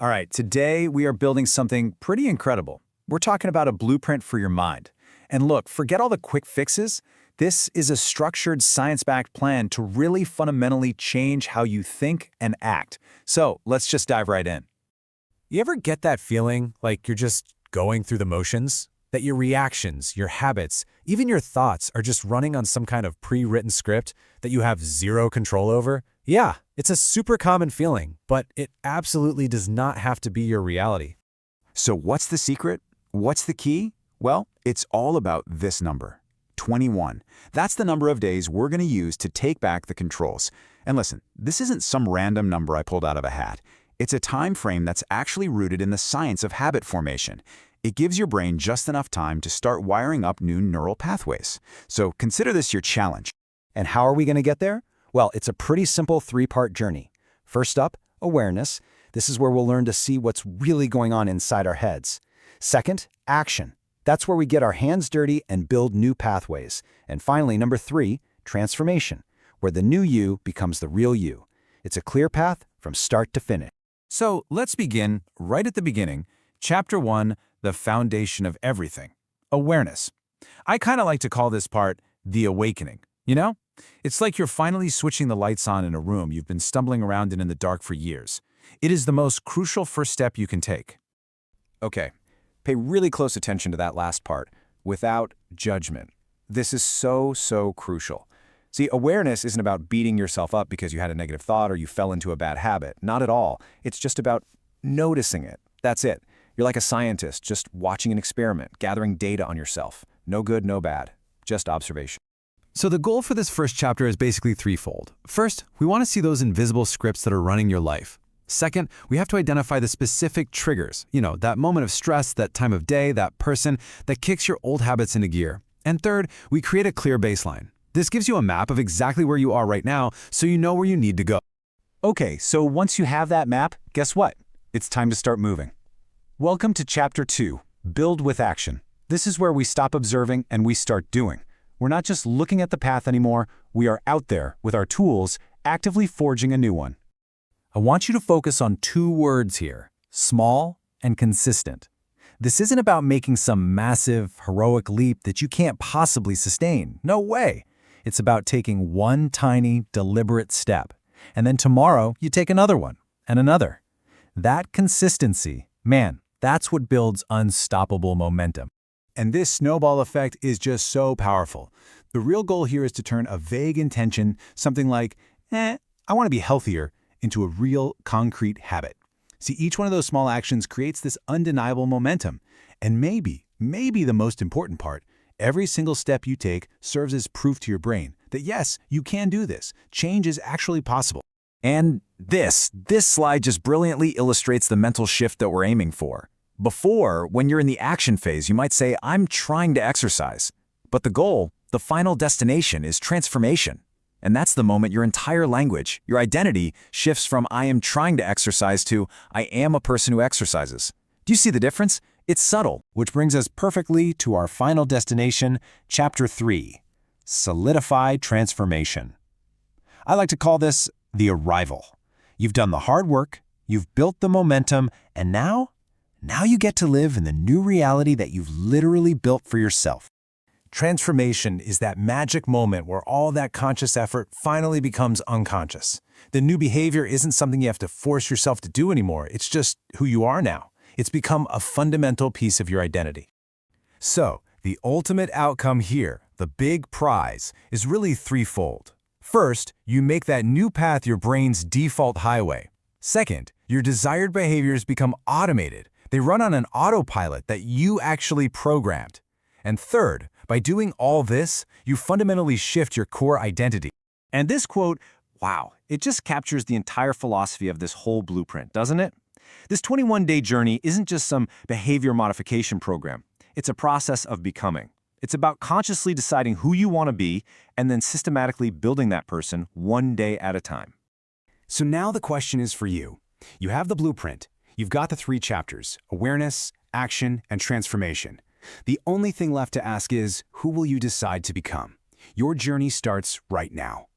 All right, today we are building something pretty incredible. We're talking about a blueprint for your mind. And look, forget all the quick fixes. This is a structured, science-backed plan to really fundamentally change how you think and act. So let's just dive right in. You ever get that feeling like you're just going through the motions? That your reactions, your habits, even your thoughts are just running on some kind of pre-written script that you have zero control over? Yeah, it's a super common feeling, but it absolutely does not have to be your reality. So what's the secret? What's the key? Well, it's all about this number, 21. That's the number of days we're going to use to take back the controls. And listen, this isn't some random number I pulled out of a hat. It's a time frame that's actually rooted in the science of habit formation. It gives your brain just enough time to start wiring up new neural pathways. So consider this your challenge. And how are we going to get there? Well, it's a pretty simple three-part journey. First up, awareness. This is where we'll learn to see what's really going on inside our heads. Second, action. That's where we get our hands dirty and build new pathways. And finally, number 3, transformation, where the new you becomes the real you. It's a clear path from start to finish. So let's begin right at the beginning. Chapter 1, the foundation of everything, awareness. I kind of like to call this part the awakening, you know? It's like you're finally switching the lights on in a room you've been stumbling around in the dark for years. It is the most crucial first step you can take. Okay, pay really close attention to that last part, without judgment. This is so crucial. See, awareness isn't about beating yourself up because you had a negative thought or you fell into a bad habit. Not at all. It's just about noticing it. That's it. You're like a scientist, just watching an experiment, gathering data on yourself. No good, no bad. Just observation. So the goal for this first chapter is basically threefold. First, we want to see those invisible scripts that are running your life. Second, we have to identify the specific triggers, that moment of stress, that time of day, that person that kicks your old habits into gear. And third, we create a clear baseline. This gives you a map of exactly where you are right now, so you know where you need to go. Okay, so once you have that map, guess what? It's time to start moving. Welcome to Chapter 2, Build with Action. This is where we stop observing and we start doing. We're not just looking at the path anymore, we are out there with our tools, actively forging a new one. I want you to focus on 2 words here, small and consistent. This isn't about making some massive, heroic leap that you can't possibly sustain. No way. It's about taking one tiny, deliberate step. And then tomorrow, you take another one, and another. That consistency, man, that's what builds unstoppable momentum. And this snowball effect is just so powerful. The real goal here is to turn a vague intention, something like, I want to be healthier, into a real, concrete habit. See, each one of those small actions creates this undeniable momentum. And maybe the most important part, every single step you take serves as proof to your brain that yes, you can do this. Change is actually possible. And this slide just brilliantly illustrates the mental shift that we're aiming for. Before, when you're in the action phase, you might say, I'm trying to exercise. But the goal, the final destination, is transformation. And that's the moment your entire language, your identity, shifts from I am trying to exercise to I am a person who exercises. Do you see the difference? It's subtle. Which brings us perfectly to our final destination, Chapter 3, Solidify Transformation. I like to call this the arrival. You've done the hard work, you've built the momentum, and now you get to live in the new reality that you've literally built for yourself. Transformation is that magic moment where all that conscious effort finally becomes unconscious. The new behavior isn't something you have to force yourself to do anymore. It's just who you are now. It's become a fundamental piece of your identity. So, the ultimate outcome here, the big prize, is really threefold. First, you make that new path your brain's default highway. Second, your desired behaviors become automated. They run on an autopilot that you actually programmed. And third, by doing all this, you fundamentally shift your core identity. And this quote, wow, it just captures the entire philosophy of this whole blueprint, doesn't it? This 21-day journey isn't just some behavior modification program. It's a process of becoming. It's about consciously deciding who you want to be and then systematically building that person one day at a time. So now the question is for you. You have the blueprint. You've got the 3 chapters, awareness, action, and transformation. The only thing left to ask is, who will you decide to become? Your journey starts right now.